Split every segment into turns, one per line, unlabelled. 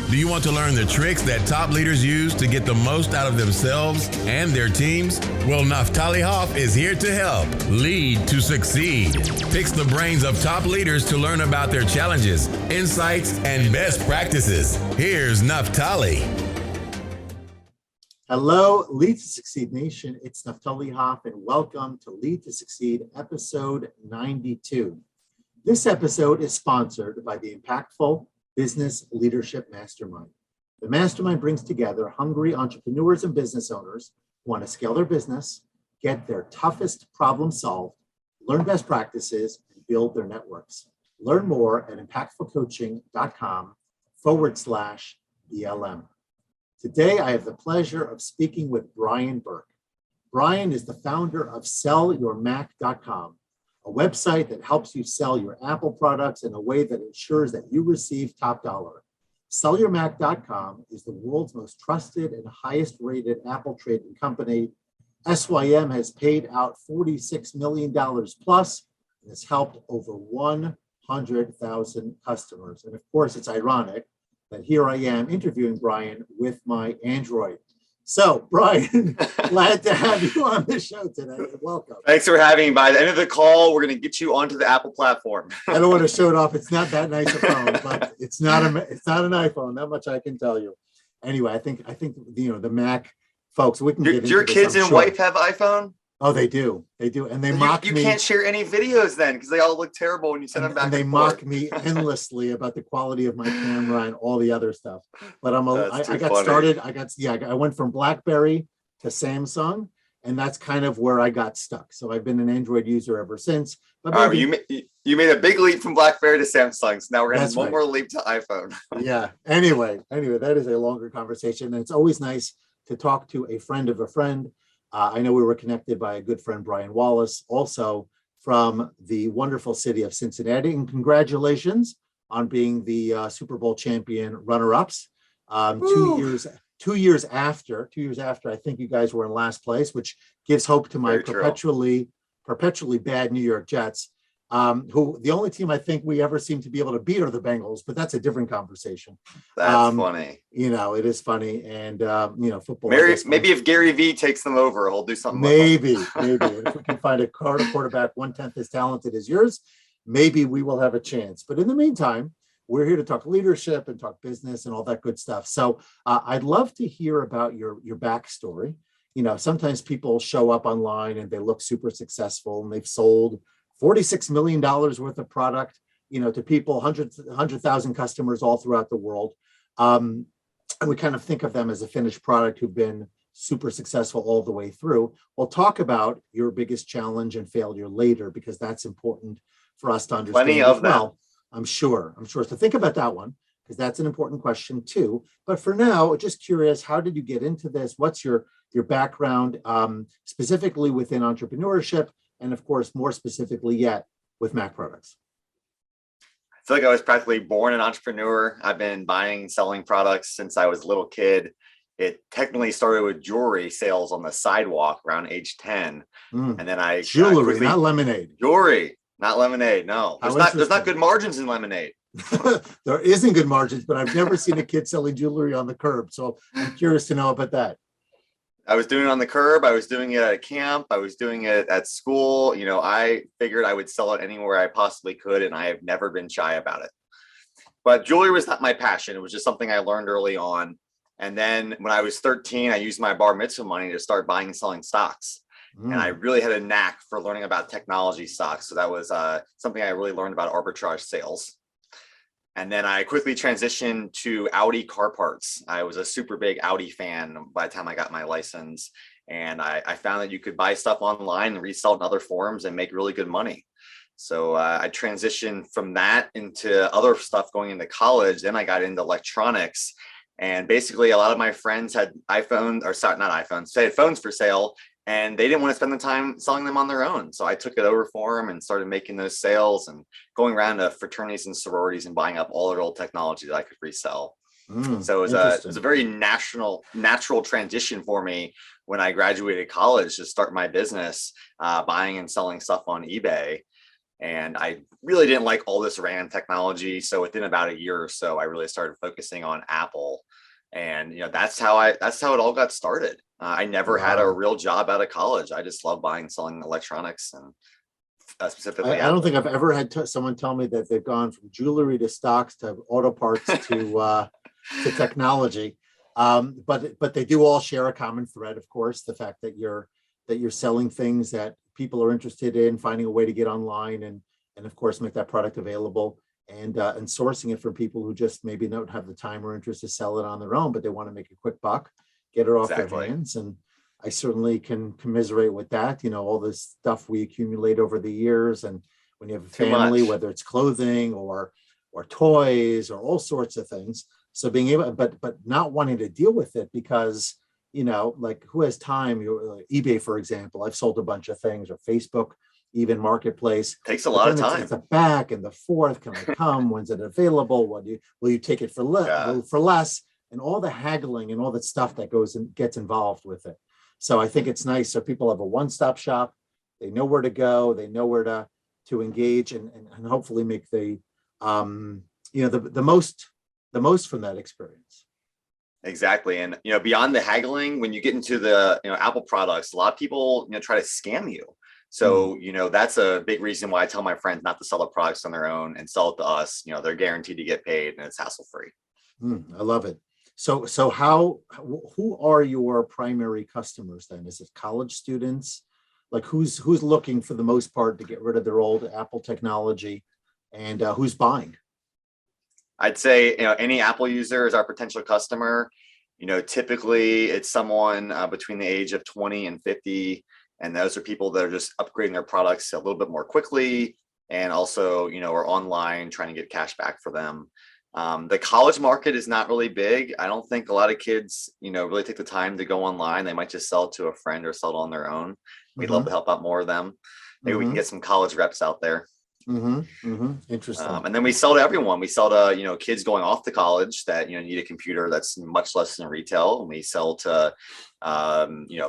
Do you want to learn the tricks that top leaders use to get the most out of themselves and their teams? Well, Naftali Hoff is here to help. Lead to succeed. Picks the brains of top leaders to learn about their challenges, insights, and best practices. Here's Naftali.
Hello, Lead to Succeed Nation. It's Naftali Hoff, and welcome to Lead to Succeed, episode 92. This episode is sponsored by the Impactful Business Leadership Mastermind. The mastermind brings together hungry entrepreneurs and business owners who want to scale their business, get their toughest problem solved, learn best practices, and build their networks. Learn more at impactfulcoaching.com/BLM. Today, I have the pleasure of speaking with Brian Burke. Brian is the founder of sellyourmac.com, a website that helps you sell your Apple products in a way that ensures that you receive top dollar. Sellyourmac.com is the world's most trusted and highest rated Apple trading company. SYM has paid out $46 million plus and has helped over 100,000 customers. And of course, it's ironic that here I am interviewing Brian with my Android. So, Brian, glad to have you on the show today. Welcome.
Thanks for having me. By the end of the call, we're going to get you onto the Apple platform.
I don't want to show it off. It's not that nice a phone, but it's not an iPhone. That much I can tell you. Anyway, I think the Mac folks. We can get into
your
this,
kids
I'm
and
sure.
wife have iPhone?
Oh, they do, and they mock me.
You can't share any videos then because they all look terrible when you send them back.
And they mock me endlessly about the quality of my camera and all the other stuff. But I got started. I went from BlackBerry to Samsung, and that's kind of where I got stuck. So I've been an Android user ever since. But maybe,
you made a big leap from BlackBerry to Samsung. So now we're going to have one more leap to iPhone.
Yeah. Anyway, that is a longer conversation, and it's always nice to talk to a friend of a friend. I know we were connected by a good friend, Brian Wallace, also from the wonderful city of Cincinnati. And congratulations on being the Super Bowl champion runner-ups. 2 years after, I think you guys were in last place, which gives hope to my perpetually bad New York Jets, who the only team I think we ever seem to be able to beat are the Bengals, but that's a different conversation.
That's funny.
It is funny. And, football.
Maybe if Gary Vee takes them over, he'll do something.
Maybe. If we can find a quarterback 1/10 as talented as yours, maybe we will have a chance. But in the meantime, we're here to talk leadership and talk business and all that good stuff. So I'd love to hear about your backstory. Sometimes people show up online and they look super successful and they've sold $46 million worth of product, to people, 100,000 customers all throughout the world. And we kind of think of them as a finished product who've been super successful all the way through. We'll talk about your biggest challenge and failure later, because that's important for us to understand.
Plenty of that.
I'm sure. So think about that one, because that's an important question too. But for now, just curious, how did you get into this? What's your background, specifically within entrepreneurship? And of course, more specifically yet, with Mac products.
I feel like I was practically born an entrepreneur. I've been buying and selling products since I was a little kid. It technically started with jewelry sales on the sidewalk around age 10. And then
jewelry, not lemonade.
Jewelry, not lemonade. No, there's not good margins in lemonade.
There isn't good margins, but I've never seen a kid selling jewelry on the curb. So I'm curious to know about that.
I was doing it on the curb. I was doing it at camp. I was doing it at school. I figured I would sell it anywhere I possibly could, and I have never been shy about it. But jewelry was not my passion. It was just something I learned early on. And then when I was 13, I used my bar mitzvah money to start buying and selling stocks. And I really had a knack for learning about technology stocks. So that was something I really learned about arbitrage sales. And then I quickly transitioned to Audi car parts. I was a super big Audi fan by the time I got my license. And I found that you could buy stuff online and resell it in other forums and make really good money. So I transitioned from that into other stuff going into college. Then I got into electronics. And basically, a lot of my friends had iPhones, or sorry, not iPhones, they had phones for sale. And they didn't want to spend the time selling them on their own. So I took it over for them and started making those sales and going around to fraternities and sororities and buying up all their old technology that I could resell. So it was a very natural transition for me when I graduated college to start my business, buying and selling stuff on eBay. And I really didn't like all this random technology. So within about a year or so, I really started focusing on Apple. And that's how it all got started. I never had a
Wow.
real job out of college. I just love buying and selling electronics, and specifically
I don't
Apple.
think I've ever had someone tell me that they've gone from jewelry to stocks to auto parts to technology. But they do all share a common thread, of course, the fact that you're selling things that people are interested in, finding a way to get online and of course make that product available, and sourcing it from people who just maybe don't have the time or interest to sell it on their own, but they want to make a quick buck, get it off their
Exactly.
hands. And I certainly can commiserate with that. All this stuff we accumulate over the years, and when you have a
Too
family,
much.
whether it's clothing or toys or all sorts of things. So being able, but not wanting to deal with it because, like who has time? eBay, for example, I've sold a bunch of things, or Facebook, even Marketplace.
Takes a
But
lot of
then
time.
it's the back and the forth. Can I come? When's it available? Will you take it for
Yeah.
less? And all the haggling and all that stuff that goes and gets involved with it. So I think it's nice. So people have a one-stop shop. They know where to go. They know where to engage and hopefully make the the most from that experience.
Exactly. And, beyond the haggling, when you get into the, Apple products, a lot of people, try to scam you. So, that's a big reason why I tell my friends not to sell the products on their own and sell it to us. They're guaranteed to get paid and it's hassle free.
I love it. So who are your primary customers then? Is it college students? Like who's looking for the most part to get rid of their old Apple technology, and who's buying?
I'd say, any Apple user is our potential customer. Typically it's someone between the age of 20 and 50. And those are people that are just upgrading their products a little bit more quickly. And also, are online trying to get cash back for them. The college market is not really big. I don't think a lot of kids, really take the time to go online. They might just sell it to a friend or sell it on their own. We'd love to help out more of them. Maybe we can get some college reps out there.
Interesting.
And then we sell to everyone. We sell to, kids going off to college that, need a computer that's much less than retail. And we sell to,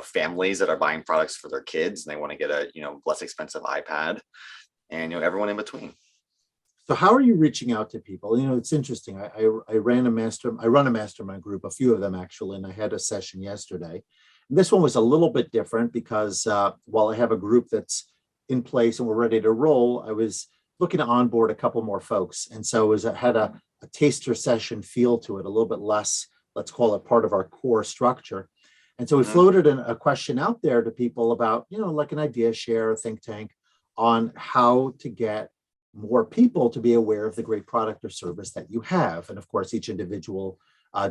families that are buying products for their kids and they want to get a, less expensive iPad, and, everyone in between.
So how are you reaching out to people? It's interesting. I run a mastermind group, a few of them actually, and I had a session yesterday. And this one was a little bit different because while I have a group that's in place and we're ready to roll, I was looking to onboard a couple more folks. And so it had a taster session feel to it, a little bit less, let's call it part of our core structure. And so we floated a question out there to people about, like an idea share, think tank on how to get more people to be aware of the great product or service that you have. And of course, each individual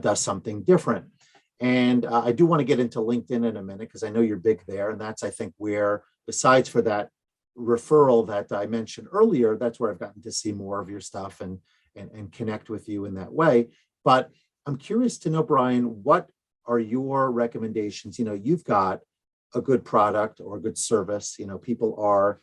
does something different. And I do want to get into LinkedIn in a minute because I know you're big there. And that's, I think, where, besides for that referral that I mentioned earlier, that's where I've gotten to see more of your stuff and connect with you in that way. But I'm curious to know, Brian, what are your recommendations? You've got a good product or a good service. People are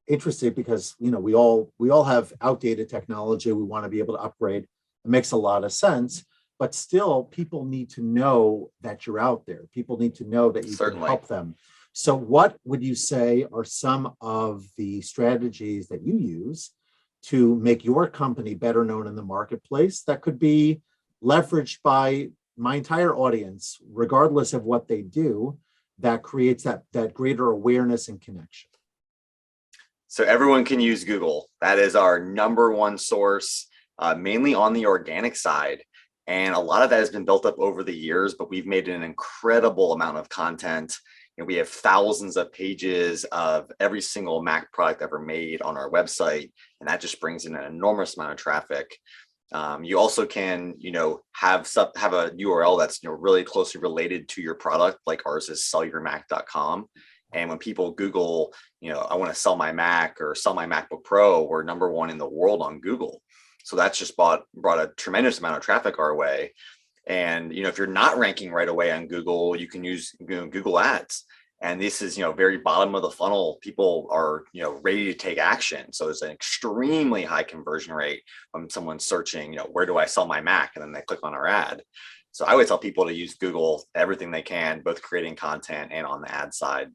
interested because we all have outdated technology. We want to be able to upgrade. It makes a lot of sense, but still people need to know that you're out there. People need to know that you can help them. So what would you say are some of the strategies that you use to make your company better known in the marketplace that could be leveraged by my entire audience, regardless of what they do, that creates that greater awareness and connection?
So everyone can use Google. That is our number one source, mainly on the organic side. And a lot of that has been built up over the years, but we've made an incredible amount of content. We have thousands of pages of every single Mac product ever made on our website, and that just brings in an enormous amount of traffic. You also can, have a URL that's really closely related to your product, like ours is sellyourmac.com. And when people Google, I want to sell my Mac or sell my MacBook Pro, we're number one in the world on Google. So that's just brought a tremendous amount of traffic our way. And, if you're not ranking right away on Google, you can use Google Ads. And this is, very bottom of the funnel. People are, ready to take action. So there's an extremely high conversion rate when someone's searching, where do I sell my Mac? And then they click on our ad. So I would tell people to use Google everything they can, both creating content and on the ad side.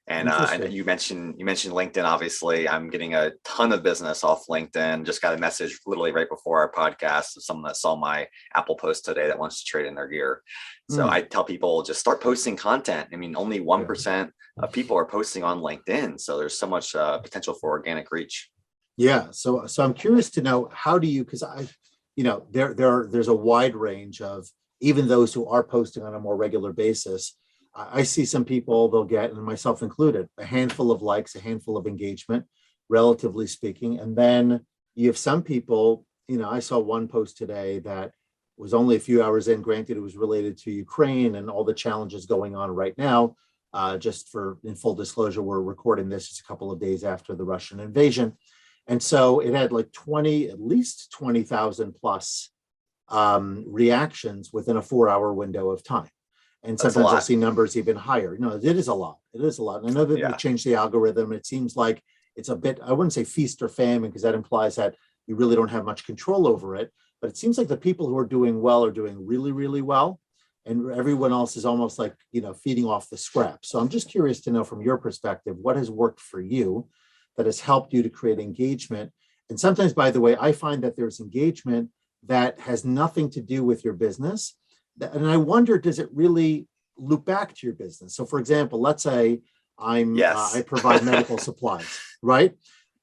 And you mentioned LinkedIn. Obviously, I'm getting a ton of business off LinkedIn. Just got a message literally right before our podcast of someone that saw my Apple post today that wants to trade in their gear. So I tell people just start posting content. I mean, only 1% of people are posting on LinkedIn, so there's so much potential for organic reach.
Yeah. So I'm curious to know, how do you, because there's a wide range of, even those who are posting on a more regular basis. I see some people, they'll get, and myself included, a handful of likes, a handful of engagement, relatively speaking. And then you have some people, I saw one post today that was only a few hours in. Granted, it was related to Ukraine and all the challenges going on right now. Just in full disclosure, we're recording this just a couple of days after the Russian invasion. And so it had like at least 20,000 plus reactions within a 4-hour window of time. And sometimes I see numbers even higher. No, it is a lot. It is a lot. And I know that they changed the algorithm. It seems like it's a bit, I wouldn't say feast or famine, because that implies that you really don't have much control over it. But it seems like the people who are doing well are doing really, really well. And everyone else is almost like, feeding off the scraps. So I'm just curious to know, from your perspective, what has worked for you that has helped you to create engagement? And sometimes, by the way, I find that there's engagement that has nothing to do with your business. And I wonder, does it really loop back to your business? So for example, let's say I provide medical supplies, right?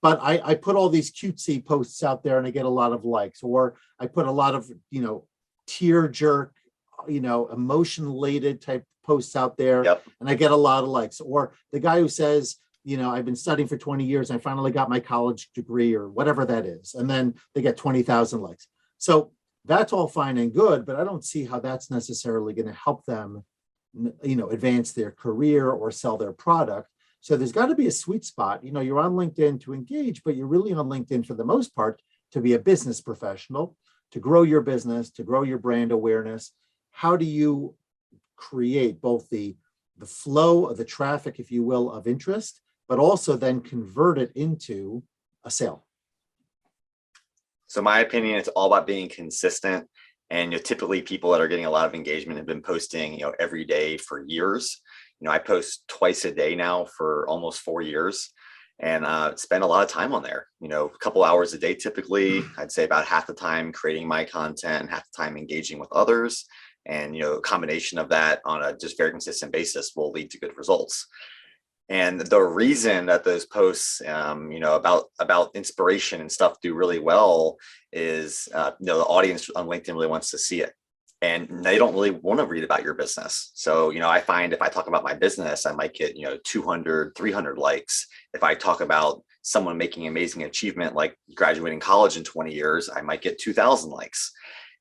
But I put all these cutesy posts out there and I get a lot of likes, or I put a lot of, tear jerk, emotion-laden type posts out there, and I get a lot of likes. Or the guy who says, I've been studying for 20 years and I finally got my college degree, or whatever that is. And then they get 20,000 likes. So that's all fine and good, but I don't see how that's necessarily going to help them, advance their career or sell their product. So there's got to be a sweet spot. You're on LinkedIn to engage, but you're really on LinkedIn for the most part to be a business professional, to grow your business, to grow your brand awareness. How do you create both the flow of the traffic, if you will, of interest, but also then convert it into a sale?
So my opinion, it's all about being consistent. And typically people that are getting a lot of engagement have been posting, every day for years. I post twice a day now for almost 4 years, and spend a lot of time on there. A couple hours a day typically. I'd say about half the time creating my content and half the time engaging with others. And a combination of that on a just very consistent basis will lead to good results. And the reason that those posts, about inspiration and stuff do really well is, the audience on LinkedIn really wants to see it, and they don't really want to read about your business. So, I find if I talk about my business, I might get, 200, 300 likes. If I talk about someone making amazing achievement, like graduating college in 20 years, I might get 2,000 likes.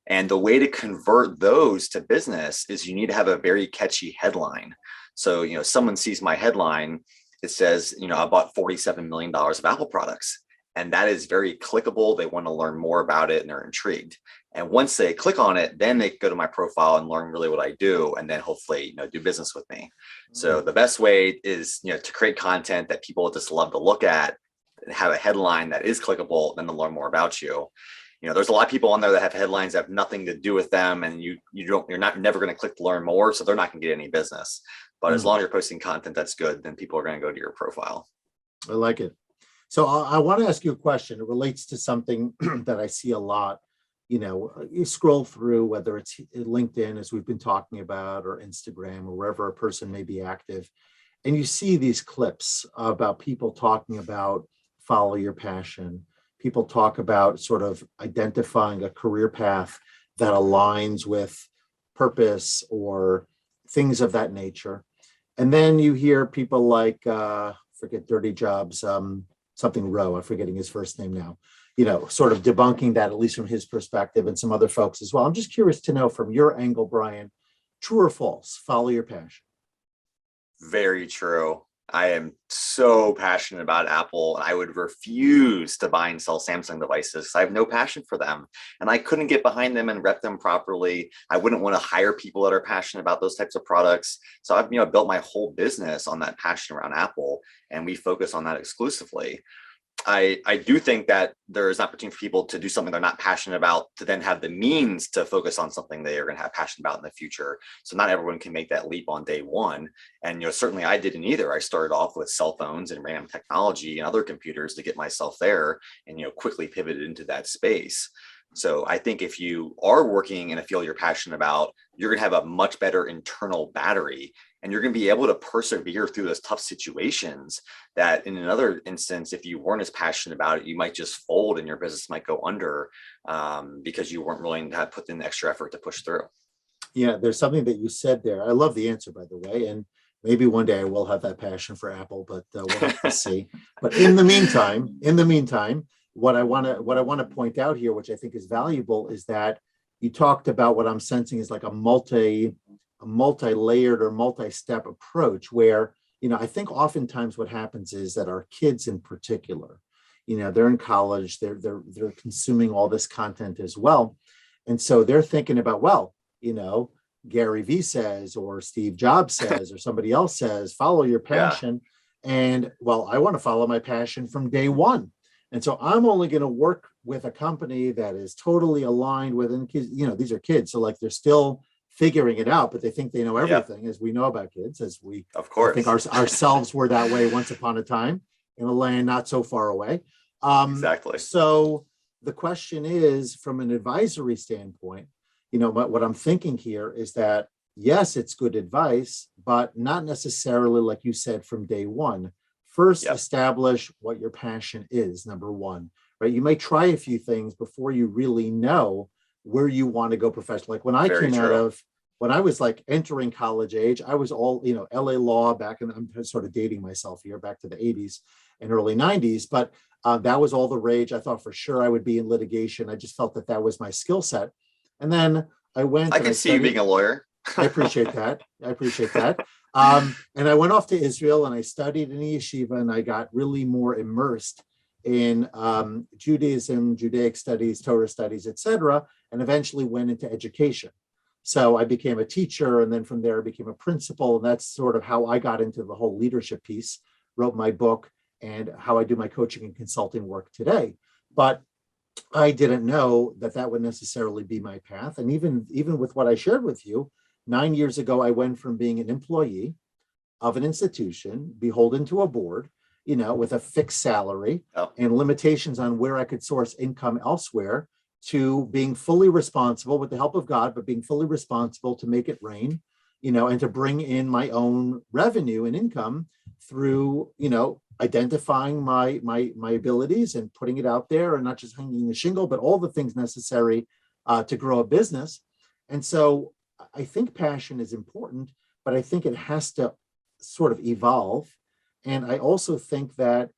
And the way to convert those to business is you need to have a very catchy headline. So, someone sees my headline, it says, I bought $47 million of Apple products. And that is very clickable. They want to learn more about it and they're intrigued. And once they click on it, then they go to my profile and learn really what I do, and then hopefully, do business with me. So the best way is, to create content that people just love to look at, and have a headline that is clickable, then they'll learn more about you. There's a lot of people on there that have headlines that have nothing to do with them, and you're never going to click to learn more, so they're not going to get any business. But as long as you're posting content that's good, then people are going to go to your profile. I
like it. So I want to ask you a question. It relates to something that I see a lot. You scroll through, whether it's LinkedIn, as we've been talking about, or Instagram, or wherever a person may be active, and you see these clips about people talking about follow your passion. People talk about sort of identifying a career path that aligns with purpose or things of that nature. And then you hear people like, forget Dirty Jobs, something Rowe, I'm forgetting his first name now, sort of debunking that, at least from his perspective, and some other folks as well. I'm just curious to know, from your angle, Brian, true or false, follow your passion?
Very true. I am so passionate about Apple, and I would refuse to buy and sell Samsung devices because I have no passion for them, and I couldn't get behind them and rep them properly. I wouldn't want to hire people that are passionate about those types of products. So I've built my whole business on that passion around Apple, and we focus on that exclusively. I do think that there is an opportunity for people to do something they're not passionate about, to then have the means to focus on something they are going to have passion about in the future. So not everyone can make that leap on day one. And, certainly I didn't either. I started off with cell phones and random technology and other computers to get myself there, and, quickly pivoted into that space. So I think if you are working in a field you're passionate about, you're going to have a much better internal battery, and you're going to be able to persevere through those tough situations that in another instance, if you weren't as passionate about it, you might just fold and your business might go under, because you weren't willing to put in the extra effort to push through.
Yeah, there's something that you said there. I love the answer, by the way. And maybe one day I will have that passion for Apple, but we'll have to see. But in the meantime, what I want to point out here, which I think is valuable, is that you talked about what I'm sensing is like a multi-layered or multi-step approach where, I think oftentimes what happens is that our kids in particular, they're in college, they're consuming all this content as well. And so they're thinking about, well, Gary Vee says, or Steve Jobs says, or somebody else says, follow your passion. Yeah. And well, I want to follow my passion from day one. And so I'm only going to work with a company that is totally aligned with, and these are kids. So like they're still figuring it out, but they think they know everything, as we know about kids, as we, of course, I think ourselves were that way once upon a time in a land not so far away.
Exactly.
So the question is, from an advisory standpoint, what I'm thinking here is that, yes, it's good advice, but not necessarily, like you said, from day one. First, establish what your passion is, number one, right? You may try a few things before you really know where you want to go professionally. Like when I when I was like entering college age, I was all, LA law back in, I'm sort of dating myself here, back to the 80s and early 90s, but that was all the rage. I thought for sure I would be in litigation. I just felt that was my skill set. And then I went.
I can see you being a lawyer.
I appreciate that. And I went off to Israel and I studied in yeshiva, and I got really more immersed in Judaism, Judaic studies, Torah studies, etc., and eventually went into education. So I became a teacher, and then from there I became a principal, and that's sort of how I got into the whole leadership piece, wrote my book, and how I do my coaching and consulting work today. But I didn't know that would necessarily be my path. And even with what I shared with you, 9 years ago, I went from being an employee of an institution, beholden to a board, with a fixed salary and limitations on where I could source income elsewhere, to being fully responsible with the help of God, but being fully responsible to make it rain, and to bring in my own revenue and income through, identifying my abilities and putting it out there, and not just hanging the shingle, but all the things necessary to grow a business. And so I think passion is important, but I think it has to sort of evolve. And I also think that,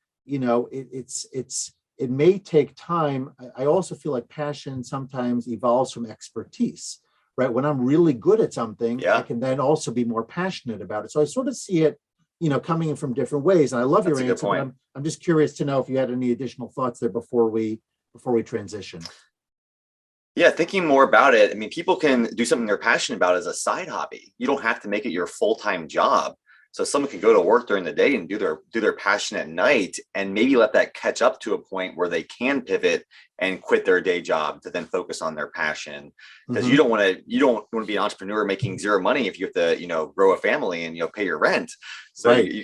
it may take time. I also feel like passion sometimes evolves from expertise, right? When I'm really good at something, I can then also be more passionate about it. So I sort of see it, coming in from different ways. And I love your answer, but I'm just curious to know if you had any additional thoughts there before we transition.
Yeah, thinking more about it. I mean, people can do something they're passionate about as a side hobby. You don't have to make it your full-time job. So someone can go to work during the day and do their passion at night, and maybe let that catch up to a point where they can pivot and quit their day job to then focus on their passion. Because you don't want to be an entrepreneur making zero money if you have to, grow a family and, pay your rent. So you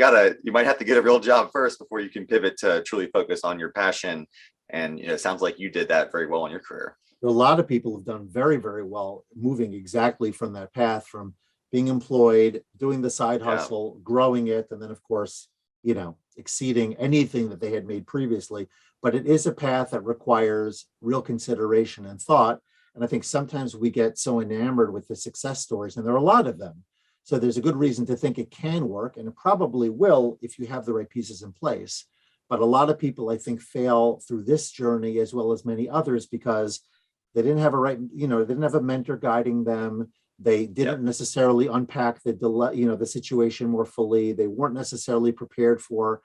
might have to get a real job first before you can pivot to truly focus on your passion. And, it sounds like you did that very well in your career.
A lot of people have done very, very well moving exactly from that path, from being employed, doing the side hustle, growing it, and then, of course, exceeding anything that they had made previously. But it is a path that requires real consideration and thought. And I think sometimes we get so enamored with the success stories, and there are a lot of them. So there's a good reason to think it can work, and it probably will if you have the right pieces in place. But a lot of people, I think, fail through this journey as well as many others because they didn't have they didn't have a mentor guiding them. They didn't necessarily unpack the situation more fully. They weren't necessarily prepared for,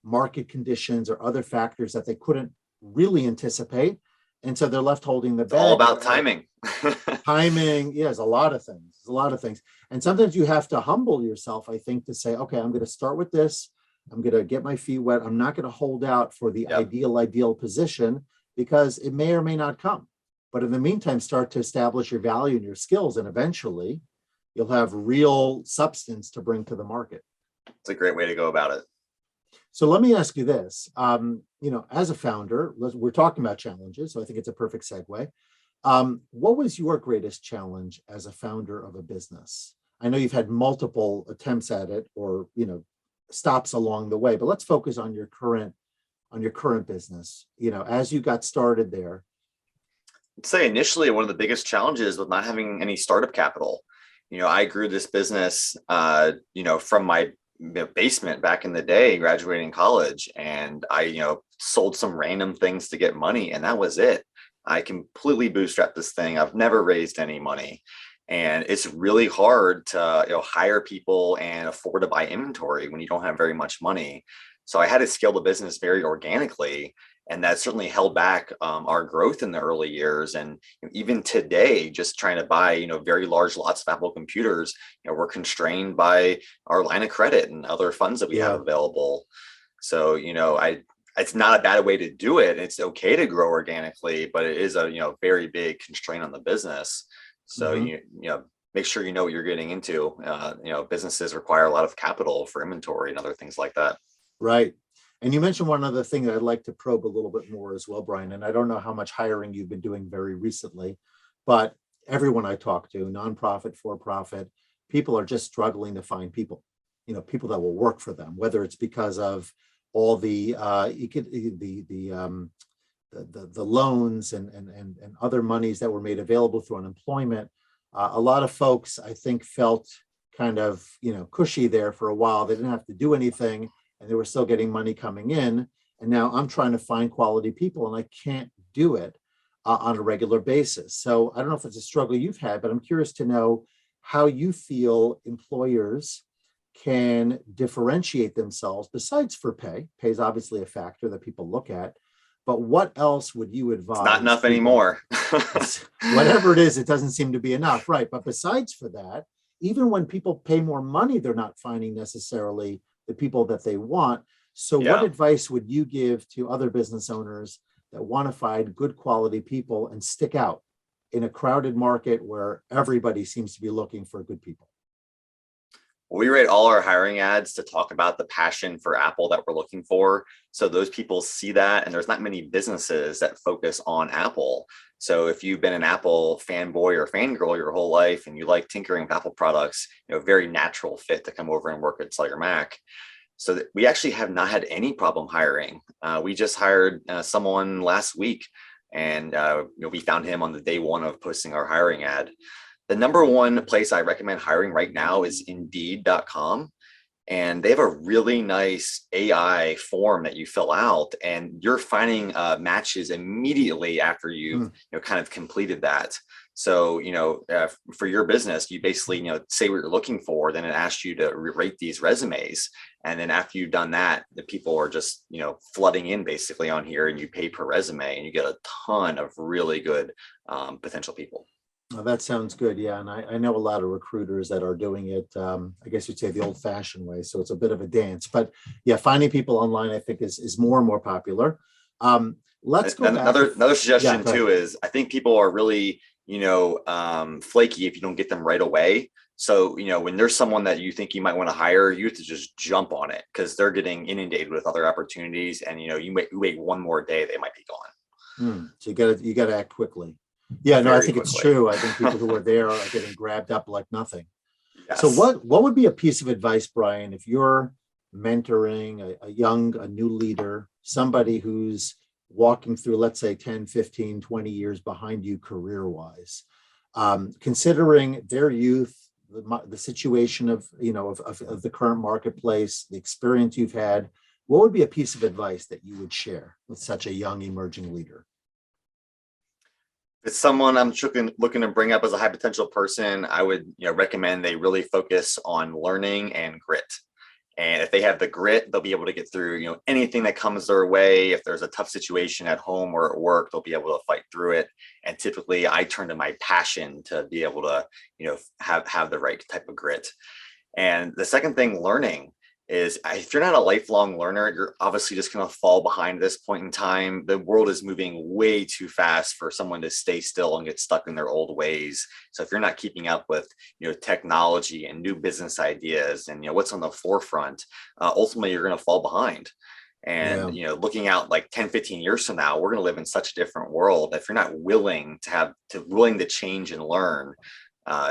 market conditions or other factors that they couldn't really anticipate. And so they're left holding the bag.
It's all about timing.
Timing, there's a lot of things. And sometimes you have to humble yourself, I think, to say, okay, I'm going to start with this. I'm going to get my feet wet. I'm not going to hold out for the ideal position because it may or may not come. But in the meantime, start to establish your value and your skills, and eventually you'll have real substance to bring to the market.
It's a great way to go about it.
So let me ask you this, as a founder, we're talking about challenges, so I think it's a perfect segue. What was your greatest challenge as a founder of a business? I know you've had multiple attempts at it, or stops along the way, but let's focus on your current business. As you got started there.
I'd say initially one of the biggest challenges was not having any startup capital. I grew this business, from my basement back in the day, graduating college, and I, sold some random things to get money, and that was it. I completely bootstrapped this thing. I've never raised any money, and it's really hard to hire people and afford to buy inventory when you don't have very much money. So I had to scale the business very organically, and that certainly held back our growth in the early years. And even today, just trying to buy very large lots of Apple computers, we're constrained by our line of credit and other funds that we have available. So it's not a bad way to do it. It's okay to grow organically, but it is a very big constraint on the business. So make sure you know what you're getting into. Businesses require a lot of capital for inventory and other things like that.
Right. And you mentioned one other thing that I'd like to probe a little bit more as well, Brian. And I don't know how much hiring you've been doing very recently, but everyone I talk to, nonprofit, for-profit, people are just struggling to find people, people that will work for them, whether it's because of all the loans and other monies that were made available through unemployment. A lot of folks, I think, felt kind of, cushy there for a while. They didn't have to do anything, and they were still getting money coming in. And now I'm trying to find quality people, and I can't do it on a regular basis. So I don't know if it's a struggle you've had, but I'm curious to know how you feel employers can differentiate themselves besides for pay. Pay is obviously a factor that people look at, but what else would you advise?
It's not enough anymore.
Whatever it is, it doesn't seem to be enough, right? But besides for that, even when people pay more money, they're not finding necessarily the people that they want. So what advice would you give to other business owners that want to find good quality people and stick out in a crowded market where everybody seems to be looking for good people?
We rate all our hiring ads to talk about the passion for Apple that we're looking for. So those people see that, and there's not many businesses that focus on Apple. So if you've been an Apple fanboy or fangirl your whole life and you like tinkering with Apple products, very natural fit to come over and work at Sell Your Mac. So we actually have not had any problem hiring. We just hired someone last week, and we found him on the day one of posting our hiring ad. The number one place I recommend hiring right now is Indeed.com. And they have a really nice AI form that you fill out, and you're finding matches immediately after you've kind of completed that. So, for your business, you basically, say what you're looking for, then it asks you to rate these resumes. And then after you've done that, the people are just, flooding in basically on here, and you pay per resume, and you get a ton of really good potential people.
Oh, that sounds good. Yeah. And I know a lot of recruiters that are doing it, I guess you'd say the old fashioned way. So it's a bit of a dance, but yeah, finding people online, I think is more and more popular. Let's go
another suggestion too is I think people are really, flaky if you don't get them right away. So, when there's someone that you think you might want to hire, you have to just jump on it because they're getting inundated with other opportunities. And, you wait one more day, they might be gone.
So you gotta act quickly. Yeah, no, I think
quickly.
It's true. I think people who are there are getting grabbed up like nothing.
Yes.
So what would be a piece of advice, Brian, if you're mentoring a new leader, somebody who's walking through, let's say 10, 15, 20 years behind you career-wise, considering their youth, the situation of the current marketplace, the experience you've had, what would be a piece of advice that you would share with such a young emerging leader?
It's someone I'm looking to bring up as a high potential person. I would recommend they really focus on learning and grit. And if they have the grit, they'll be able to get through anything that comes their way. If there's a tough situation at home or at work, they'll be able to fight through it. And typically, I turn to my passion to be able to have the right type of grit. And the second thing, learning. is if you're not a lifelong learner, you're obviously just going to fall behind at this point in time. The world is moving way too fast for someone to stay still and get stuck in their old ways. So if you're not keeping up with, technology and new business ideas and, what's on the forefront, ultimately you're going to fall behind. And, looking out like 10, 15 years from now, we're going to live in such a different world. If you're not willing to change and learn,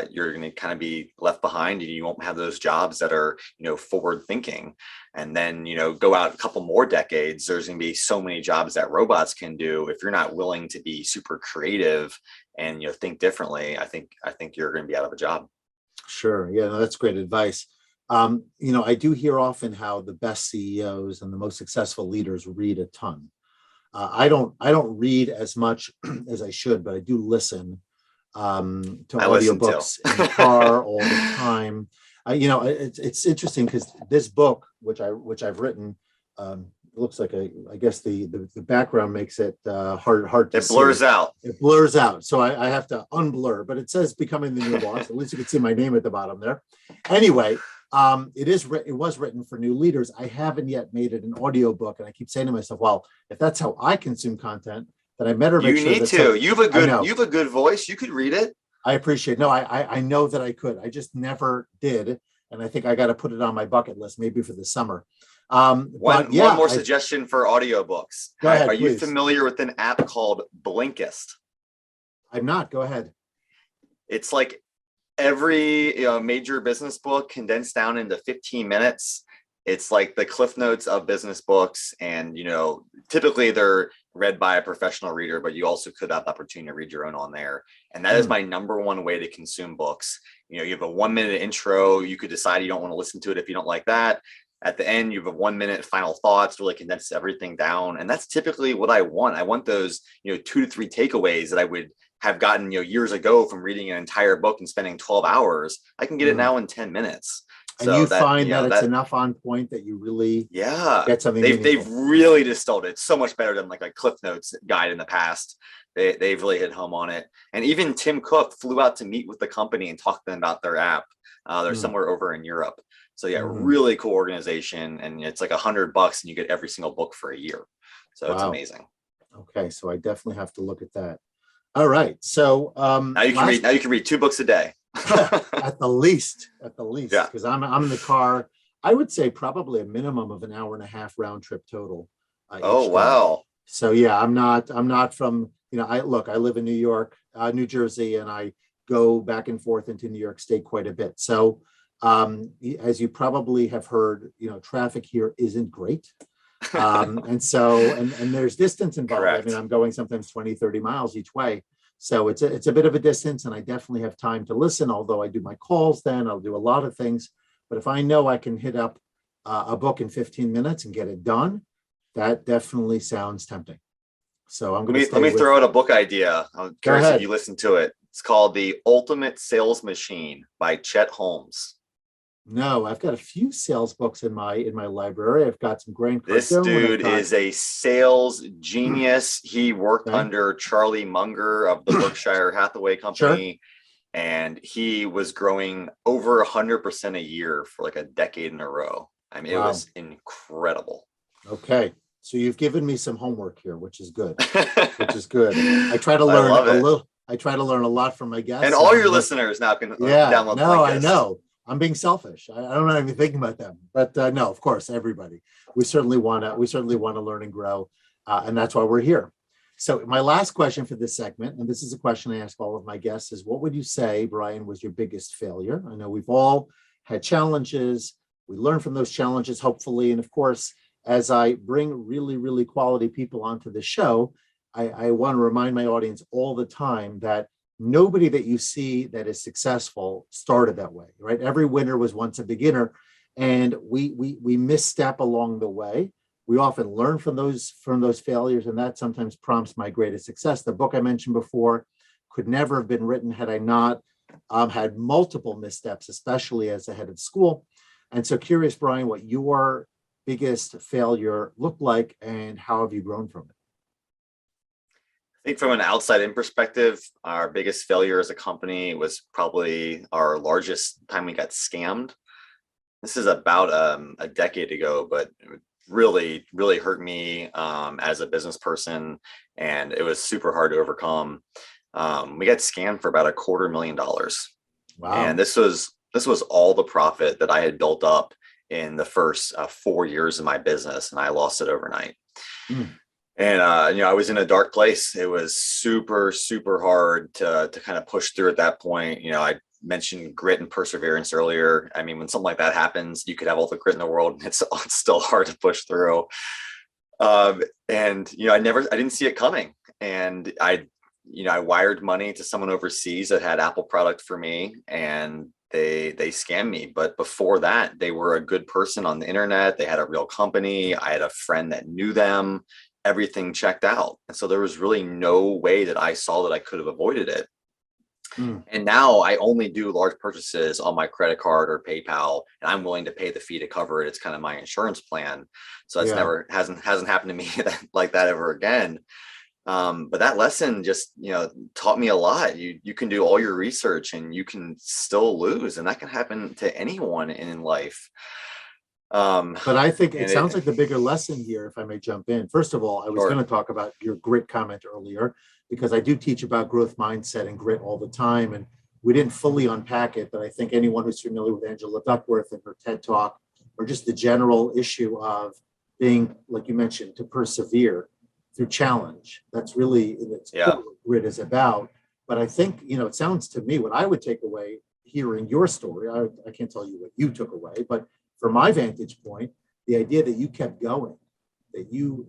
you're going to kind of be left behind, and you won't have those jobs that are, forward thinking. And then, go out a couple more decades, there's going to be so many jobs that robots can do. If you're not willing to be super creative and, think differently, I think you're going to be out of a job.
Sure. Yeah, no, that's great advice. I do hear often how the best CEOs and the most successful leaders read a ton. I don't read as much as I should, but I do listen to audiobooks in the car all the time. It's interesting because this book, which I've written, looks like I guess the background makes it hard to see.
It blurs out.
It blurs out, so I have to unblur. But it says "Becoming the New Boss." At least you can see my name at the bottom there. Anyway, it was written for new leaders. I haven't yet made it an audiobook, and I keep saying to myself, well, if that's how I consume content, then I better make sure.
You need to. You have a good voice. You could read it.
I appreciate it. No, I know that I could. I just never did, and I think I got to put it on my bucket list, maybe for the summer.
One more suggestion for audiobooks.
Go ahead,
Are you
please.
familiar with an app called Blinkist?
I'm not. Go ahead.
It's like every major business book condensed down into 15 minutes. It's like the cliff notes of business books, and typically they're read by a professional reader, but you also could have the opportunity to read your own on there. And that is my number one way to consume books. You have a 1-minute intro. You could decide you don't want to listen to it if you don't like that. At the end, you have a 1-minute final thoughts, really condense everything down. And that's typically what I want. I want those, 2 to 3 takeaways that I would have gotten, years ago from reading an entire book and spending 12 hours. I can get it now in 10 minutes.
And so you find that it's enough on point that you really get something.
They've really distilled it so much better than like a Cliff Notes guide in the past. They've really hit home on it. And even Tim Cook flew out to meet with the company and talk to them about their app. They're somewhere over in Europe. So really cool organization. And it's like $100 and you get every single book for a year. So It's amazing.
Okay. So I definitely have to look at that. All right. So
now you can read 2 books a day.
at the least,
yeah,
because I'm in the car. I would say probably a minimum of an hour and a half round trip total.
Oh wow!
So yeah, I'm not from I live in New York, New Jersey, and I go back and forth into New York State quite a bit. So as you probably have heard, traffic here isn't great. And so there's distance involved.
Correct.
I mean, I'm going sometimes 20, 30 miles each way. So it's a bit of a distance, and I definitely have time to listen, although I do my calls then, I'll do a lot of things. But if I know I can hit up a book in 15 minutes and get it done, that definitely sounds tempting. So I'm going to
let me throw out a book idea. I'm curious if you listen to it. It's called The Ultimate Sales Machine by Chet Holmes.
No, I've got a few sales books in my library. I've got some Grant Cardone.
This dude is a sales genius. He worked under Charlie Munger of the Berkshire Hathaway Company, and he was growing over 100% a year for like a decade in a row. I mean, It was incredible.
Okay, so you've given me some homework here, which is good. I try to learn a little. I try to learn a lot from my guests,
and all your listeners now can download.
No, I know. I'm being selfish. I'm not even thinking about them, but no, of course, everybody. We certainly want to learn and grow, and that's why we're here. So my last question for this segment, and this is a question I ask all of my guests, is what would you say, Brian, was your biggest failure? I know we've all had challenges. We learn from those challenges, hopefully, and of course, as I bring really, really quality people onto the show, I want to remind my audience all the time that nobody that you see that is successful started that way, right? Every winner was once a beginner, and we misstep along the way. We often learn from those failures, and that sometimes prompts my greatest success. The book I mentioned before could never have been written had I not had multiple missteps, especially as a head of school. And so curious, Brian, what your biggest failure looked like and how have you grown from it?
I think from an outside-in perspective, our biggest failure as a company was probably our largest time we got scammed. this is about a decade ago, but it really, really hurt me as a business person, and it was super hard to overcome. We got scammed for about $250,000. And
Wow.
this was all the profit that I had built up in the first 4 years of my business, and I lost it overnight.
Mm.
And I was in a dark place. It was super, super hard to kind of push through at that point. I mentioned grit and perseverance earlier. I mean, when something like that happens, you could have all the grit in the world, and it's still hard to push through. And I didn't see it coming. And I wired money to someone overseas that had Apple product for me, and they scammed me. But before that, they were a good person on the internet. They had a real company. I had a friend that knew them. Everything checked out. And so there was really no way that I saw that I could have avoided it.
Mm.
And now I only do large purchases on my credit card or PayPal, and I'm willing to pay the fee to cover it. It's kind of my insurance plan. So that's
Yeah.
hasn't happened to me like that ever again. But that lesson just, taught me a lot. You can do all your research and you can still lose, and that can happen to anyone in life.
But I think it
And
sounds like the bigger lesson here, if I may jump in. First of all, I was
Sure.
going to talk about your grit comment earlier, because I do teach about growth mindset and grit all the time. And we didn't fully unpack it, but I think anyone who's familiar with Angela Duckworth and her TED Talk, or just the general issue of being, like you mentioned, to persevere through challenge. That's really in its
Yeah.
core what grit is about. But I think, it sounds to me, what I would take away hearing your story, I can't tell you what you took away, but from my vantage point, the idea that you kept going, that you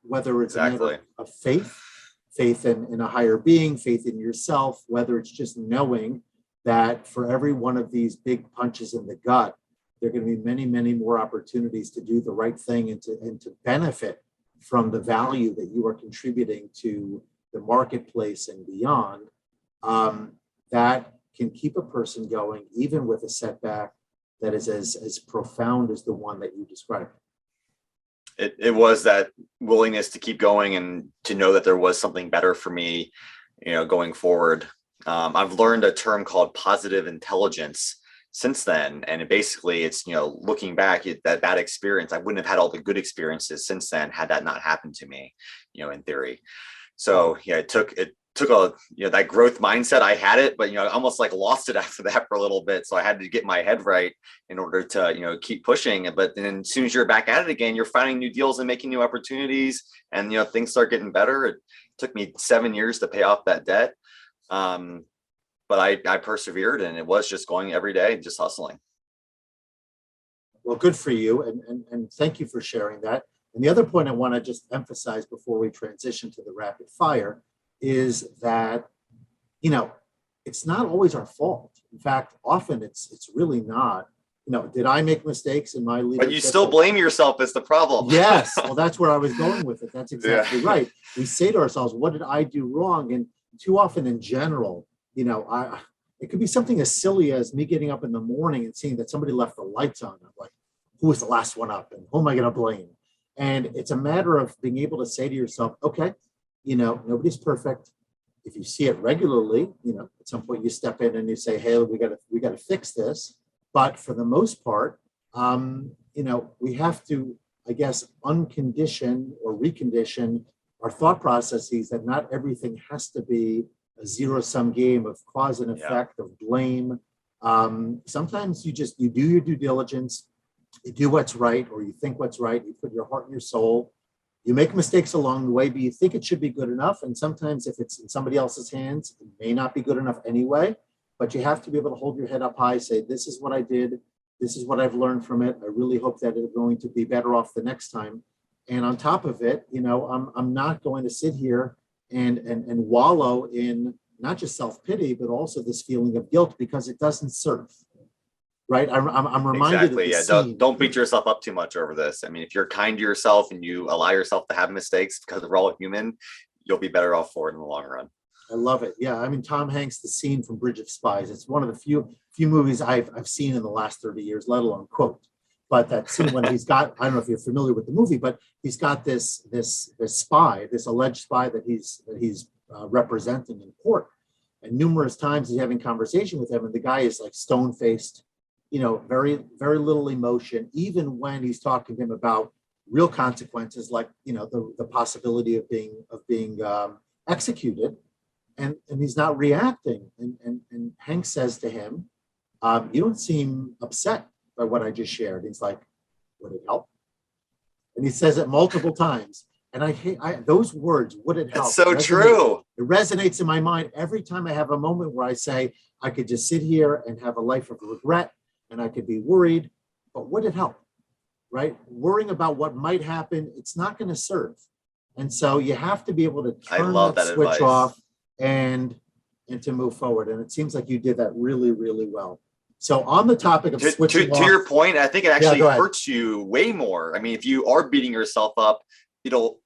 whether it's a matter
Exactly.
of faith in a higher being, faith in yourself, whether it's just knowing that for every one of these big punches in the gut, there are going to be many, many more opportunities to do the right thing and to benefit from the value that you are contributing to the marketplace and beyond. That can keep a person going, even with a setback that is as profound as the one that you described.
It was that willingness to keep going and to know that there was something better for me, going forward. I've learned a term called positive intelligence since then. And basically it's, looking back at that bad experience, I wouldn't have had all the good experiences since then had that not happened to me, in theory. So yeah, it took a, that growth mindset. I had it, but, I almost like lost it after that for a little bit. So I had to get my head right in order to, keep pushing. But then as soon as you're back at it again, you're finding new deals and making new opportunities, and, things start getting better. It took me 7 years to pay off that debt. But I persevered, and it was just going every day, just hustling.
Well, good for you. And thank you for sharing that. And the other point I want to just emphasize before we transition to the rapid fire is that, it's not always our fault. In fact, often it's really not. Did I make mistakes in my leadership?
But you still blame yourself is the problem.
Yes. Well, that's where I was going with it. That's exactly right. We say to ourselves, what did I do wrong? And too often in general, it could be something as silly as me getting up in the morning and seeing that somebody left the lights on. I'm like, who was the last one up and who am I going to blame? And it's a matter of being able to say to yourself, okay, nobody's perfect. If you see it regularly, at some point you step in and you say, hey, we got to fix this. But for the most part, we have to, I guess, uncondition or recondition our thought processes that not everything has to be a zero-sum game of cause and effect, of blame. Sometimes you do your due diligence, you do what's right, or you think what's right, you put your heart and your soul. You make mistakes along the way, but you think it should be good enough. And sometimes if it's in somebody else's hands, it may not be good enough anyway. But you have to be able to hold your head up high, say, this is what I did. This is what I've learned from it. I really hope that it's going to be better off the next time. And on top of it, I'm not going to sit here and wallow in not just self-pity, but also this feeling of guilt, because it doesn't serve. Right. I'm reminded
Exactly.
of the scene.
Don't beat yourself up too much over this. I mean, if you're kind to yourself and you allow yourself to have mistakes because we're all human, you'll be better off for it in the long run.
I love it. Yeah. I mean, Tom Hanks, the scene from Bridge of Spies, it's one of the few movies I've seen in the last 30 years, let alone quote. But that scene when he's got, I don't know if you're familiar with the movie, but he's got this spy, this alleged spy that he's representing in court. And numerous times he's having conversation with him, and the guy is like stone-faced, very, very little emotion, even when he's talking to him about real consequences, like, the possibility of being executed, and he's not reacting. And Hank says to him, you don't seem upset by what I just shared. He's like, would it help? And he says it multiple times. And I hate those words, would it help?
It's so true.
It resonates in my mind every time I have a moment where I say, I could just sit here and have a life of regret, and I could be worried, but would it help? Right? Worrying about what might happen, it's not going to serve. And so you have to be able to turn that switch
advice
off and to move forward. And it seems like you did that really, really well. So on the topic of switching off,
to your point, I think it actually
go ahead.
hurts you way more. I mean, if you are beating yourself up, it'll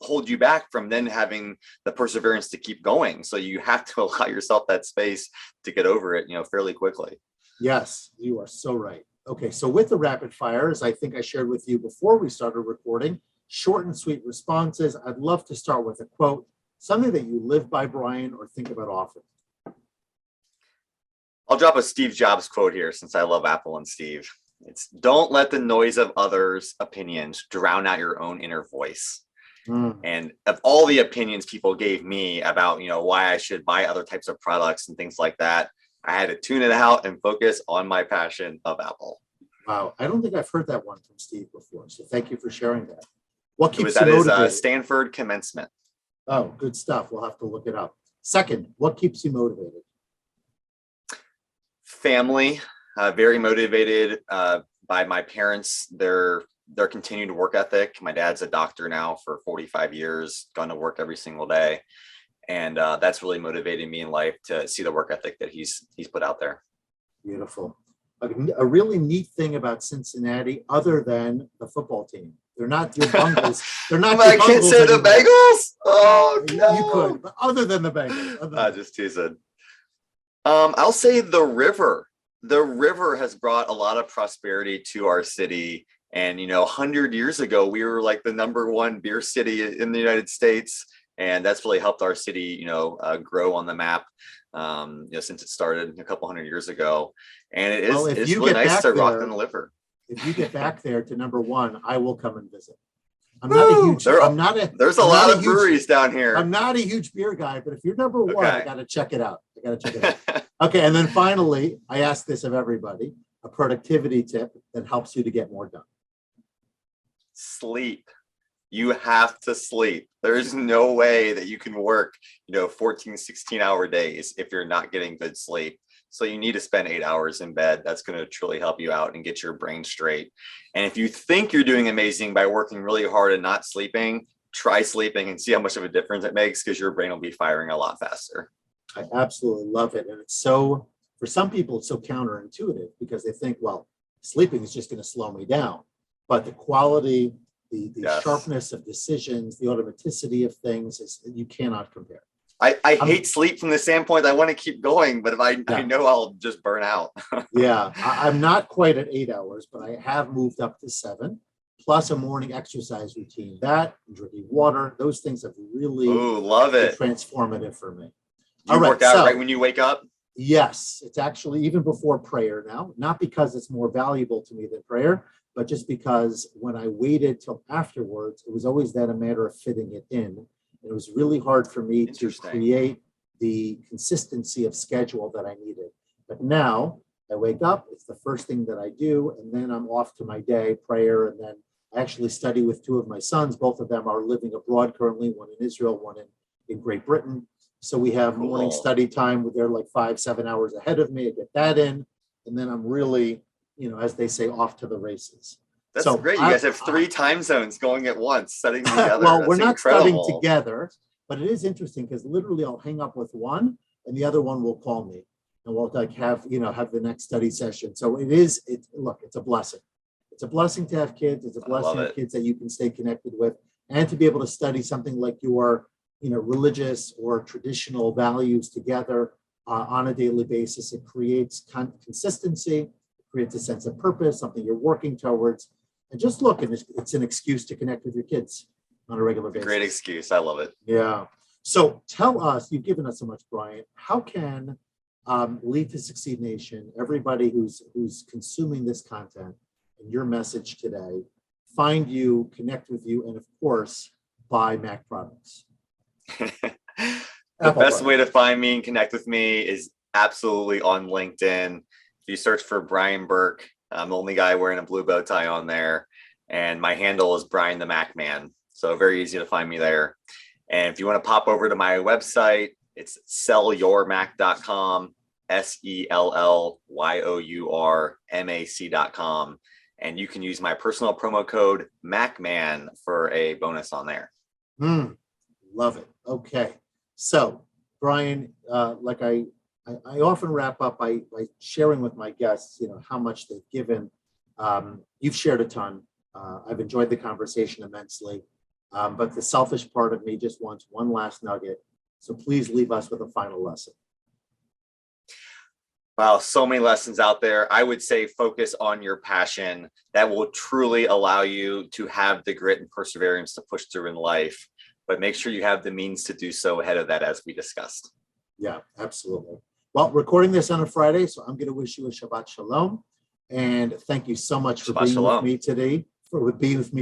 hold you back from then having the perseverance to keep going. So you have to allow yourself that space to get over it, fairly quickly.
Yes, you are so right. Okay, so with the rapid fires, I think I shared with you before we started recording, short and sweet responses. I'd love to start with a quote, something that you live by, Brian, or think about often.
I'll drop a Steve Jobs quote here since I love Apple and Steve. It's, don't let the noise of others' opinions drown out your own inner voice. And of all the opinions people gave me about, why I should buy other types of products and things like that, I had to tune it out and focus on my passion of Apple.
Wow. I don't think I've heard that one from Steve before. So thank you for sharing that. What keeps you
that
motivated?
Is Stanford commencement.
Oh, good stuff. We'll have to look it up. Second, what keeps you motivated?
Family. Very motivated by my parents, their continued work ethic. My dad's a doctor now for 45 years, gone to work every single day. And that's really motivated me in life to see the work ethic that he's put out there.
Beautiful. A really neat thing about Cincinnati, other than the football team, they're not your Bungles. They're not.
I can't say anymore. The Bengals. Oh no,
you could, but other than the Bengals,
just teasing. I'll say the river. The river has brought a lot of prosperity to our city. And, 100 years ago, we were like the #1 beer city in the United States. And that's really helped our city, grow on the map, since it started a couple hundred years ago. And it's really nice to rock on the river.
If you get back there to #1, I will come and visit. I'm not a huge.
There's a lot of breweries down here.
I'm not a huge beer guy, but if you're #1, okay. I got to check it out. Okay, and then finally, I ask this of everybody: a productivity tip that helps you to get more done.
Sleep. You have to sleep. There's no way that you can work, 14, 16-hour days if you're not getting good sleep. So you need to spend 8 hours in bed. That's going to truly help you out and get your brain straight. And if you think you're doing amazing by working really hard and not sleeping, try sleeping and see how much of a difference it makes, because your brain will be firing a lot faster.
I absolutely love it. And it's so, for some people, it's so counterintuitive because they think, well, sleeping is just going to slow me down. But the quality, the
yes.
sharpness of decisions, the automaticity of things, you cannot compare.
I hate sleep from the standpoint I want to keep going, but if I know I'll just burn out.
Yeah, I'm not quite at 8 hours, but I have moved up to 7, plus a morning exercise routine. That, drinking water, those things have really
love it.
Transformative for me.
Do you work out right when you wake up?
Yes, it's actually even before prayer now, not because it's more valuable to me than prayer, but just because when I waited till afterwards, it was always then a matter of fitting it in. It was really hard for me to create the consistency of schedule that I needed. But now I wake up, it's the first thing that I do, and then I'm off to my day, prayer, and then I actually study with 2 of my sons. Both of them are living abroad currently, one in Israel, one in Great Britain. So we have morning study time where they're like 5-7 hours ahead of me. I get that in, and then I'm really, as they say, off to the races.
That's great. You guys have 3 time zones going at once, studying together.
Well,
That's
we're not
incredible.
studying together, but it is interesting because literally I'll hang up with one and the other one will call me and we'll have the next study session. So it's a blessing. It's a blessing to have kids. It's a blessing to have kids that you can stay connected with and to be able to study something like your, religious or traditional values together on a daily basis. It creates consistency, it creates a sense of purpose, something you're working towards. And just look, and it's an excuse to connect with your kids on a regular basis.
Great excuse. I love it.
Yeah. So tell us, you've given us so much, Brian. How can Lead to Succeed Nation, everybody who's consuming this content and your message today, find you, connect with you, and of course, buy Mac products.
The best way to find me and connect with me is absolutely on LinkedIn. If you search for Brian Burke, I'm the only guy wearing a blue bow tie on there. And my handle is Brian the Mac Man. So very easy to find me there. And if you want to pop over to my website, it's sellyourmac.com, sellyourmac.com. And you can use my personal promo code MacMan for a bonus on there.
Love it. Okay. So, Brian, like I often wrap up by sharing with my guests, how much they've given. You've shared a ton. I've enjoyed the conversation immensely. But the selfish part of me just wants one last nugget. So please leave us with a final lesson.
Wow, so many lessons out there. I would say focus on your passion. That will truly allow you to have the grit and perseverance to push through in life. But make sure you have the means to do so ahead of that, as we discussed.
Yeah, absolutely. Well, recording this on a Friday, so I'm going to wish you a Shabbat Shalom. And thank you so much for being with me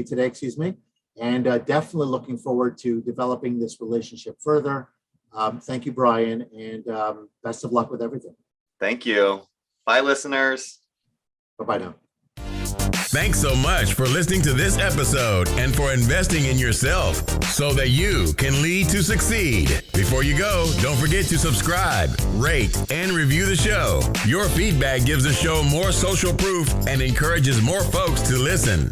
today. Excuse me. And definitely looking forward to developing this relationship further. Thank you, Brian, and best of luck with everything.
Thank you. Bye, listeners.
Bye-bye now.
Thanks so much for listening to this episode and for investing in yourself so that you can lead to succeed. Before you go, don't forget to subscribe, rate, and review the show. Your feedback gives the show more social proof and encourages more folks to listen.